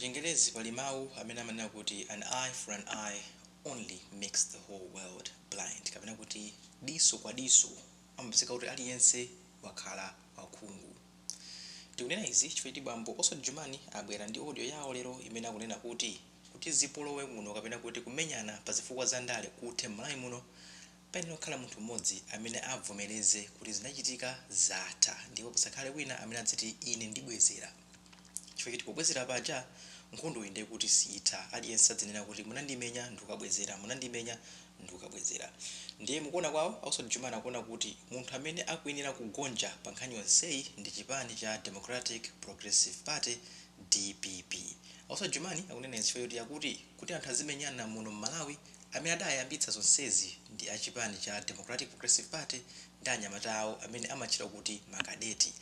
Chingerezi pali mawu amene amanena kuti an eye for an eye only makes the whole world blind. Kapena kuti diso kwa diso amapezeka kuti aliyense wakhala wakhungu. Tikunena izi chifukwa bambo Oswald Jumani abwera ndi audio yawo lero imene akunena kuti zipolowe muno kapena kuti kumenyana pa zifukwa za Ndale kuthe Malawi muno payenera kukhala munthu mmodzi amene avomereze kuti zinachitika zatha ndipo pasakhale wina amene adzati ine ndibwezera. Chifukwa kuti pobwezera paja nkhondo inde kuti sitha aliyense adzinena kuti munandimenya ndikabwezera munandimenya ndikabwezera. Ndiye mukuona kwawo Oswald Jumani akuona kuti munthu amene akuyenera kugonja pa nkhani yonseyi ndi chipani cha Democratic Progressive Party DPP. Oswald Jumani akunena chifukwa kuti anthu azimenyana muno Malawi amene adayambitsa zonsezi ndi achipani cha Democratic Progressive Party ndi anyamata awo amene amachita kuti makadeti.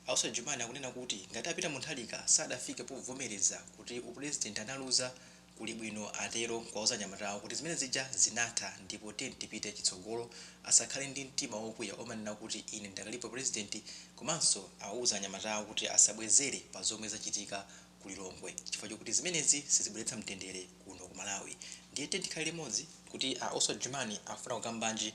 Oswald Jumani akunena kuti ngati apita munthalika sadafike povomereza kuti upresident analuza kuli bwino atero kwauza anyamata awo kuti zimene zija zinatha ndipo tipite chitsogolo asakhale ndi mtima wokwiya omanena kuti ine ndakalipo president komanso auza anyamata awo kuti asabwezere pa zomwe zachitika kulilongwe chifukwa chokuti zimenezi sizibweretsa mtendere kuno ku Malawi. Ndiye tikhale limodzi kuti Oswald Jumani afuna kukambanji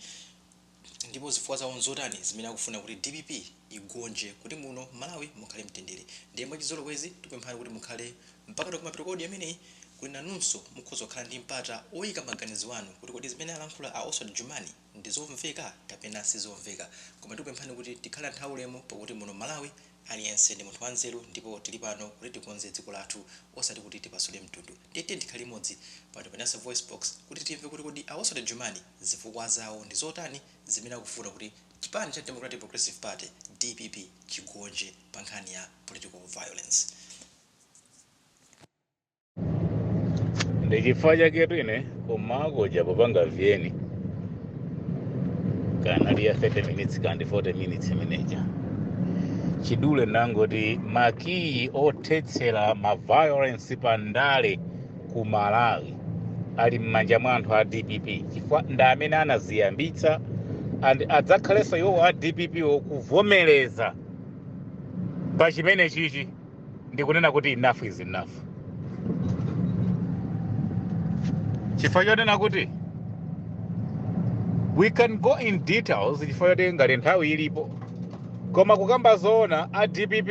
ndipo zifukwa zawo nzotani zimene akufuna kuti DPP igonje kuti muno Malawi mukhale mtendere. Ndiye mwachizolowezi tipemphani kuti mukhale mpaka kumapita kodi ameneyi kuti nanunso mukhoza kukhala ndi mpata oyika maganizo anu kuti kodi zimene alankhula Oswald Jumani ndi zomveka kapena sizomveka. Koma tikupemphani kuti tikhale anthu aulemu pakuti muno Malawi aliyense ndi munthu wanzeru ndipo tili pano kuti tikonze dziko lathu osati kuti tipasule mtundu. Ndiye tikhale limodzi pa Nyasa VoiceBox kuti timve kuti kodi Oswald Jumani zifukwa zawo ndi zotani zimene akufuna kuti chipani cha Democratic Progressive Party DPP chigonje pa nkhani ya political violence. Ndikifanya kitu ine kumagoja popanga vyeni kanalia 30 minutes kandi 40 minutes manager chidule nangoti maki chothetsera ma violence pa Ndale ku Malawi ali mmanja mwa anthu a DPP chifukwa ndi amene anaziyambitsa and adzakhalenso iwo a DPP okuvomereza pa chimene chichi ndikunena kuti enough is enough. Chifukwa chonena kuti we can go in details chifukwa choti ngati nthawi ilipo koma kukamba zoona a DPP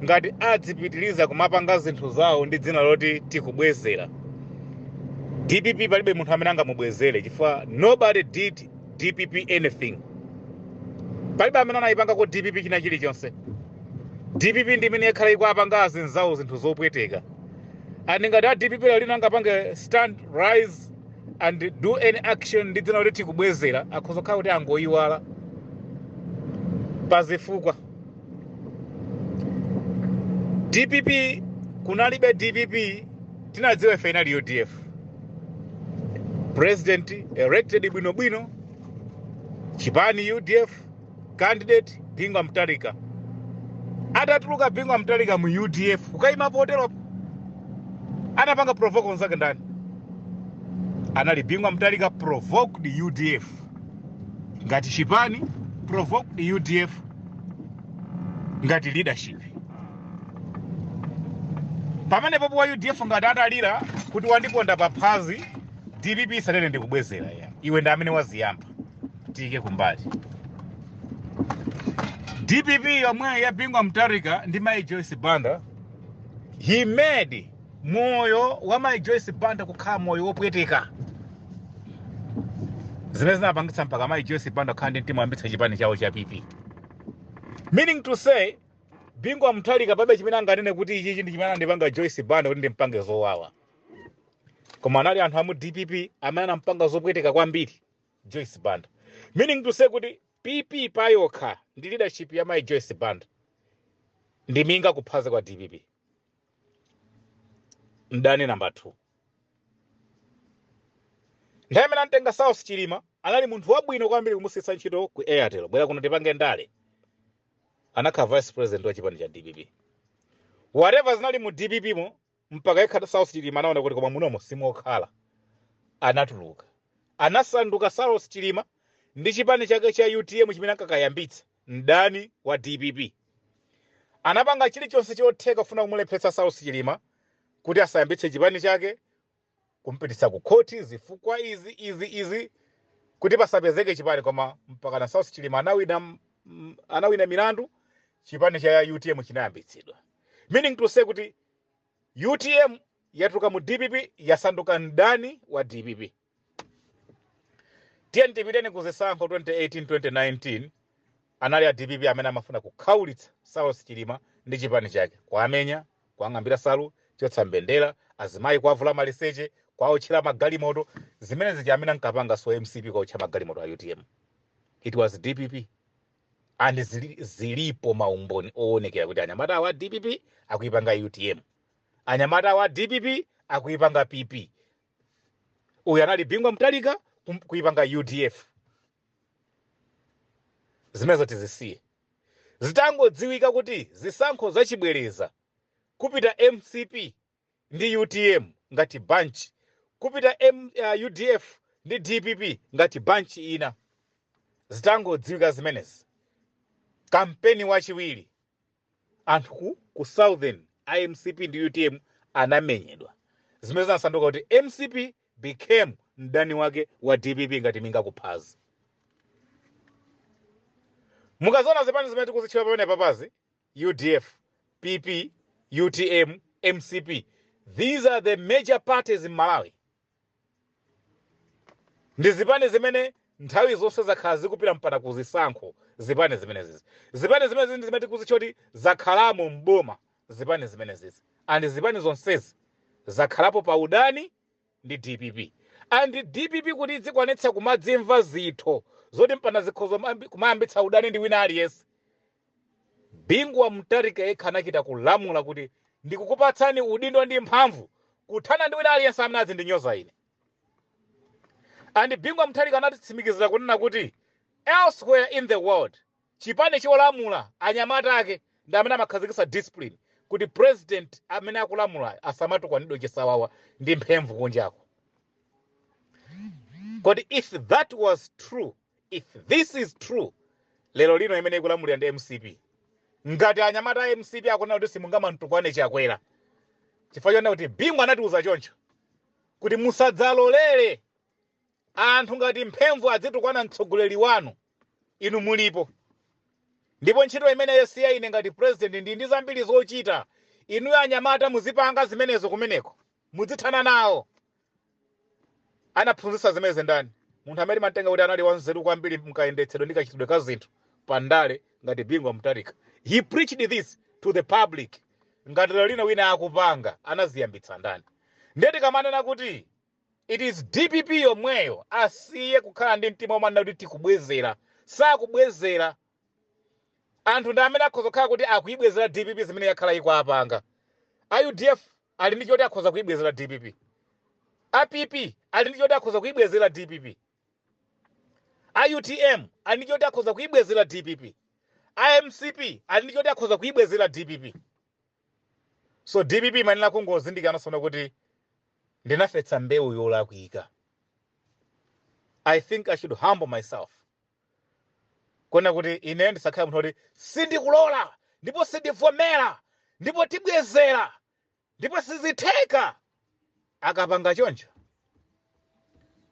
ngati adzipitiriza kumapanga zinthu zawo ndi dzina loti tikubwezera DPP palibe munthu amene angamubwezere chifukwa nobody did DPP anything. Palibe amene anayipanga ku DPP china chilichonse. DPP ndi imene yakhala ikuapanga azinzawo zinthu zopweteka. And ngati a DPP lino angapange stand rise and do any action ndi dzina loti tikubwezera akhoza kukhala kuti angoyiwala pazifukwa. DPP kunalibe DPP tinadziwa ife inali UDF. President elected bwinobwino Chipani UDF candidate Bingwa Mutharika. Atatuluka Bingwa Mutharika mu UDF kukayima potero anapanga provoke onzake ndani. Anali Bingwa Mutharika provoked UDF. Ngati Chipani provoked UDF ngati leadership. Pamene popo wa UDF ngati atalira kuti wandiponda paphazi DPP sanene ndikubwezera ya. Iwe ndi amene waziyamba. Tike kumbali. DPP yomwe ya Bingwa Mutharika ndi Mai Joyce Banda he made moyo wa Mai Joyce Banda kukhala moyo wopweteka. Zimene zinapangitsa mpaka Mai Joyce Banda kukhala ndi mtima wambitsa chipani chawo cha PP. Meaning to say Bingwa Mutharika pabe chimene anganene kuti ichi ndi chimene andipanga Joyce Banda kuti ndimpange zowawa. Koma anali anthu amu DPP amene anampanga zopweteka kwambiri Joyce Banda. Meaning to say kuti PP payokha ndi leadership ya Mai Joyce Banda ndiminga kuphaza kwa DPP. Ndani number 2. Nthawi imene antenga South Chilima anali munthu wabwino kwambiri kumusisa ntchito ku Airtel bwera kuno tipange Ndale. Anakhala vice president wa chipani cha DPP. Whatever zinali mu DPP mo mpaka ikhala South Chilima anaona kuti koma munomo simokhala. Anatuluka. Anasanduka South Chilima ndi chipani chake cha UTM chimene ankakayambitsa ndani wa DPP. Anapanga chilichonse chotheka kufuna kumulephetsa South Chilima kuti asayambitse chipani chake kumpititsa ku khoti zifukwa izi kuti pasapezeke chipani. Koma mpaka na South Chilima anawina milandu, chipani cha UTM chinayambitsidwa, meaning to say kuti UTM yatuluka mu DPP yasanduka ndani wa DPP. Tiye tipiteni kuzisankho 2018-2019 anali a DPP amene amafuna kukhaulitsa South Chilima ndi chipani chake, kwamenya, kwang'ambira salu, chotsa mbendera, azimayi kwavula maliseche, kwaotchera magalimoto, zimene zichamena nkapanga so MCP kwaotcha magalimoto a UTM. It was DPP. And zilipo maumboni oonekera kuti anyamata wa DPP akuipanga UTM, anyamata wa DPP akuipanga PP, uyu anali Bingwa Mtalika kuipanga UDF. Zimenezo tizisiye. Zitangodziwika kuti zisankho zachibwereza kupita MCP ndi UTM ngati bunch, kupita UDF ndi DPP ngati bunch ina. Zitangodziwika zimenezi, kampeni wachiwiri anthu ku Southern IMCP ndi UTM anamenyedwa. Zimene zinasanduka kuti MCP became mdani wake wa DPP ngati minga kuphazi. Mukazona zipani zimene tikuzitchula pamene papazi, UDF, PP, UTM, MCP, these are the major parties in Malawi. Ndi zipani zimene nthawi zonse zakhala zikupita mpaka kuzisankho. Zipani zimenezi zimene tikuzitchula kuti zakhalamo mboma, zipani zimenezi. And zipani zonsezi zakhalapo pa udani ndi DPP. And DPP kuti zikwanitsa kumadzimva zitho zoti mpana zikhozo kumayambitsa udani ndi wina aliyense, Bingwa Mtalika yekha anachita kulamula kuti ndikukupatsani udindo ndi mphamvu kuthana ndi wina aliyense amene azindinyoza ine. And Bingwa Mtalika anatitsimikizira kunena kuti elsewhere in the world chipani cholamula anyamata ake ndi amene amakhazikitsa discipline kuti president amene akulamula asamatukwanidwe chisawawa ndi mphemvu kunjako. But if that was true, if this is true, lero lino imene ikulamulira ndi MCP, ngati anyamata a MCP akuna kuti simungamantukwane chakwera, chifukwa chona kuti Bingwa anatiuza choncho kuti musadzalolere anthu ngati mphemvu azitukwana mtsogoleri wanu inu mulipo. Ndipo ntchito imene yesiya ine ngati president ndi zambiri zochita, inu anyamata muzipanga zimenezo kumeneko, muzithana nawo. Anaphunzitsa zimene ndani munthu amene matenga kuti anali wanzeru kwambiri mkayendetsedwe ndi kachitidwe ka zinthu pa Ndale ngati Bingwa Mtalika. He preached this to the public. Ngati lero lino wina akupanga anaziyambitsa ndani. Ndeti kamanena kuti it is DPP yomweyo asiye kukhala ndi mtima omwe kuti tikubwezera, sakubwezera. Anthu ndi amene akhoza kukhala kuti akuibwezera DPP zimene yakhala iko apanga. UDF ali ndi choti akhoza kuibwezera DPP. APP ali ndi choti akhoza kuibwezera DPP. UTM ali ndi choti akhoza kuibwezera DPP. IMCP ali ndi choti akhoza kuibwezera DPP. So DPP manena kungozindikira nasona kuti ndinafetsa mbewu yolakwika. I think I should humble myself. Kona kuti ine ndisakhala munthu kuti sindikulola, ndipo sindivomera, ndipo tibwezera, ndipo sizitheka. Akapanga choncho,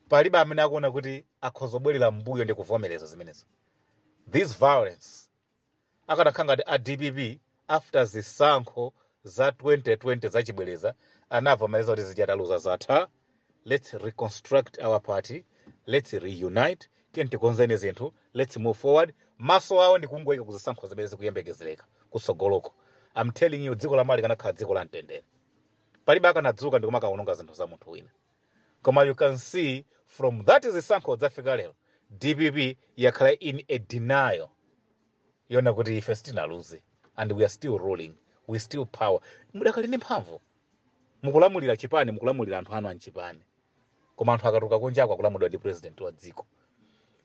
palibe amene akuona kuti akhozobwerera mbuyo ndi kuvomereza zimenezo. This violence akanakhala ngati a DPP after zisankho za 2020 zachibwereza anavomereza kuti zichataluza zatha. Let's reconstruct our party, let's reunite, tikonzeni zinthu, let's move forward. Maso awo ndi kungoyika kuzisankho zimene zikuyembekezereka kusogoloko. I'm telling you, dziko la Malawi kanakhala dziko la mtendere. Palibe akanadzuka ndi kumakaononga zinthu za munthu wina. Koma you can see from that zisankho zafika lero, DPP yakhala in a denial. Yona kuti ife sitinaluze, and we are still ruling, we still power. Mudakali ndi mphamvu. Mukulamulira chipani, mukulamulira anthu anu anchipani. Koma anthu akatuka kunjako akulamulira ndi president wa dziko.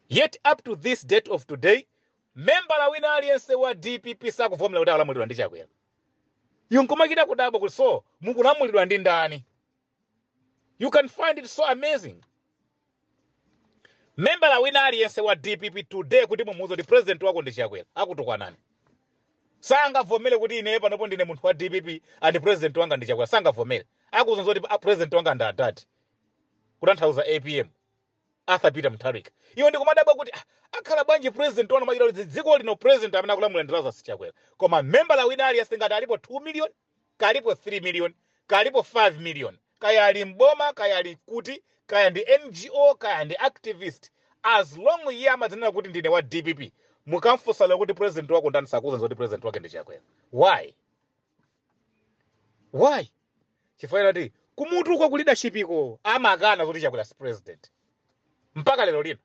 Yet up to this date of today, member la wina aliyense wa DPP sakuvomera kuti alamulirwa ndi chakwera. Yunkumakita kudabo kuti so mukulamulirwa ndi ndani. You can find it so amazing. Member la wina aliyense wa DPP today kuti mumuzo ndi president wako ndi chakwera akutukwa nani. Sanga vomere kuti ine panopo ndine munthu wa DPP and president wanga ndi chakwera, sanga vomere. akuzonza kuti president wanga ndadati kutanthauza APM Arthur Peter Mutharika. Iwo ndikumadabwa kuti akhala bwanji president wanu machita kuti dziko lino president amene akulamula ndalama sichakwera. Koma member la wina aliyense ngati alipo 2 million, kalipo 3 million, kalipo 5 million. Kaya ali mboma, kaya ali kuti, kaya ndi NGO, kaya ndi activist. As long iye amadzinena kuti ndine wa DPP, mukamfunsa lero kuti president wako ndani sakuza kuti president wake ndi chakwera. Why? Why? Chifukwa kuti kumutu kwa leadership iko amakana kuti chakwera president. Mpaka lero lino.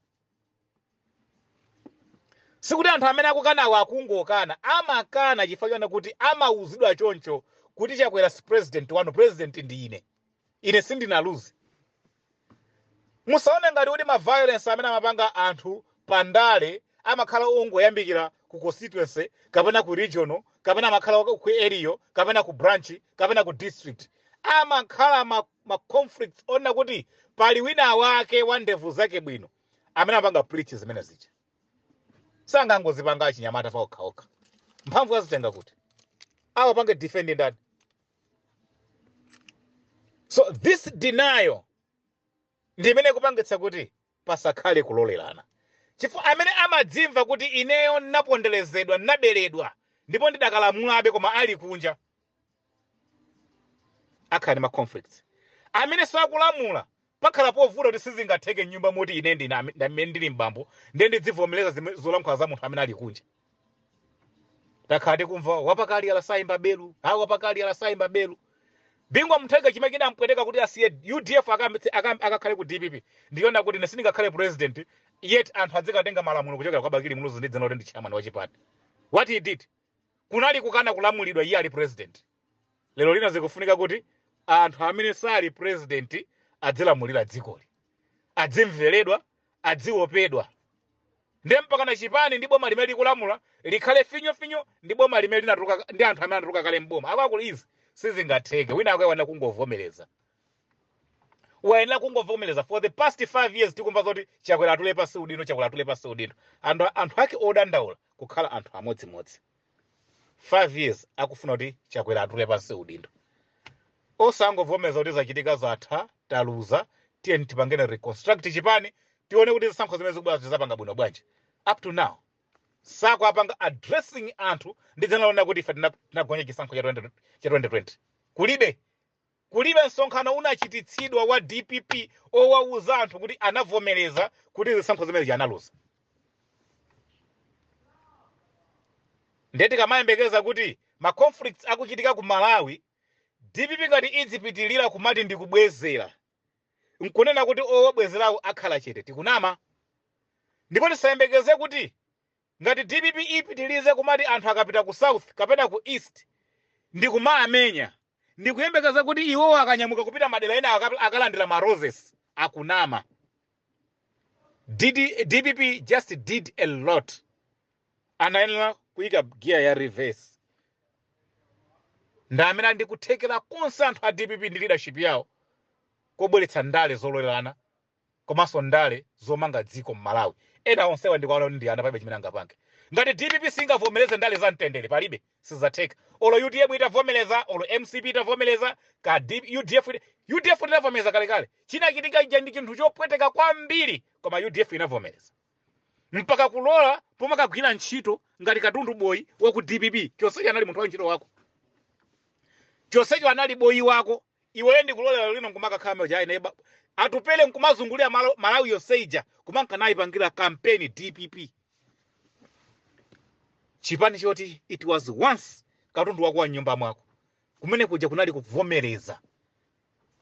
Sikuti anthu amene akukana akungokana, amakana chifukwa kuti amauzidwa choncho kuti chakwera president wanu, president ndi ine. Ine sindinaluze. Musaone ngati kuti ma violence amene amapanga anthu pandale amakhala ongoyambikira ku constituency, kapena ku regional, kapena amakhala ku area, kapena ku branch, kapena ku district. Amakhala ma conflicts ona kuti pali wina wake wa ndevu zake bwino amene amapanga preach zimene zicha. Sangangozipanga achinyamata pa okhaokha. Mphamvu azitenga kuti awa pange defending that. So this denial ndimene kupangitsa kuti pasakhale kulolerana. Chifukwa amene amadzimva kuti ineyo naponderezedwa, naberedwa, ndipo ndidakalamulabe koma ali kunja, akhali ma conflicts. Amene sakulamula pakhala povuta kuti sizingatheke nyumba moti ine ndili mbambo ndiye ndidzivomereza zolankhula za munthu amene ali kunja. Takhati kumva wapakali alasayimba belu, wapakali alasayimba belu. Bingwa Mutharika chimene chinampweteka kuti asiye UDF akakhale ku DPP. Ndiona kuti nesindingakhale president, yet anthu adzikatenga malamulo kuchokera kwa Bakili Muluzi ndi dzina loti ndi chairman wa Chipani. What he did? Kunali kukana kulamulidwa iye ali president. Lero lino zikufunika kuti anthu amene sali president adzilamulira dzikoli. Adzimveredwa, adziopedwa. Ndiye mpaka na Chipani ndi boma limene likulamula likhale finyo ndi boma limene linatuluka ndi anthu amene anatuluka kale mboma. Akakuli izi sizingatheke. Wina akwawana kungovomereza. Wayenera kungovomereza. For the past 5 years tikumva zoti chakwera atule pasi udindo, chakwera atule pasi udindo. Anthu ake odandaula kukhala anthu amodzimodzi. 5 years akufuna kuti chakwera atule pasi udindo. Osangovomereza kuti zachitika zatha, taluza, tiye tipangene reconstruct Chipani, tione kuti zisankho zimene zikubwera zizapanga bwino bwanji. Up to now, sako apanga addressing anthu ndi dzina lona kuti ife tinagonya chisankho cha 2020. Kulibe msonkhano unachititsidwa wa DPP owauza anthu kuti anavomereza kuti zisankho zimene zanaluza. Ndeti kamayembekeza kuti ma conflicts akuchitika ku Malawi, DPP ngati idzipitilira kumati ndikubwezera. Nkunena kuti owabwezerawo akhala chete tikunama. Ndipo tisayembekeze kuti ngati DPP ipitilize kumati anthu akapita ku south kapena ku east ndikumaamenya. Ndikuyembekeza kuti iwo akanyamuka kupita madera ena akalandira ma roses akunama. DPP just did a lot. Anayenera kuyika gear ya reverse. Ndamene ndikuthekera konse anthu a DPP ndi leadership yawo kobweretsa ndale zololerana komanso ndale zomanga dziko m'Malawi. Ena onsewa ndikuona ndi ana palibe chimene angapange. Ngati DPP singavomereze ndale za mtendere palibe sizatheka. Olo UDF itavomereza, olo MCP itavomereza, ka UDF inavomereza kale. Chinachitika ija ndi chinthu chopweteka kwambiri koma UDF inavomereza. Mpaka kulola pomakagwira ntchito ngati katundu boyi wa ku DPP, chonsecho anali munthu wa ntchito wako. Chonsecho anali boyi wako. Iwe ndi kulola lino nkumakakhala ja ineba. Atupele nkumazungulira Malawi yoseija kumankanayi pangira campaign DPP. Chipani choti it was once katundu wako wa nyumba mwako. Kumene kuja kunali kuvomereza.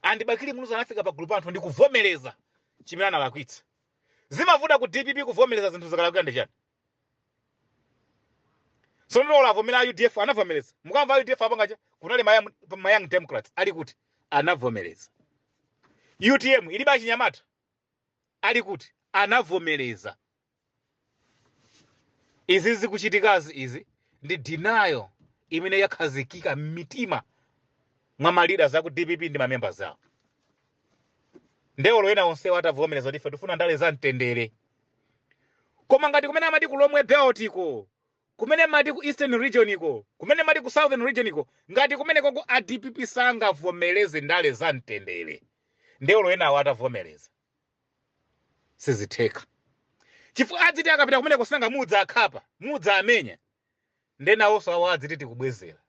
Andi Bakili Muluzi anafika pa group anthu ndi kuvomereza chimene analakwitsa. Zimavuta ku DPP kuvomereza zinthu zakalakwira ndi chani. So ndio lavomera UDF anavomereza. Mukamva UDF apa ngacha kunali ma Young Democrats ali kuti anavomereza. UTM iliba chinyamata ali kuti anavomereza. Izi zikuchitikazi izi ndi denial imene yakhazikika m'mitima mwa ma leaders aku DPP ndi ma members awo. Ndewolo ena onse watavomereza ife tifuna ndale za mtendere. Koma ngati kumene amati kulomwe belt iko kumene mati ku eastern region iko, kumene mati ku southern region iko, ngati kumene koko a DPP sangavomereze ndale za mtendere, ndeulo ena awatavomereza sizitheka. Chifukwa adziti akapita kumene kusanga mudza akhapa, mudza amenya, ndenawonso awo adziti tikubwezera.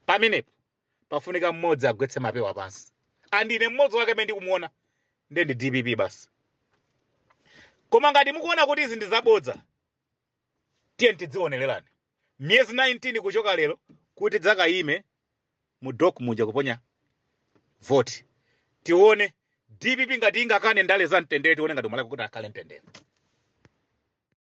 Pamenepo pafunika mmodzi agwetse mapewa pansi. Andine mmodzi wake amene ndikumuona ndi DPP basi. Koma ngati mukuona kuti izi ndi zabodza, tiye tidzionererani. Miyezi 19 kuchoka lero kuti dzakayime mu dock muja kuponya vote. Tione DPP ngati ingakane ndale za mtendere, tione ngati Malawi kuti akhale mtendere.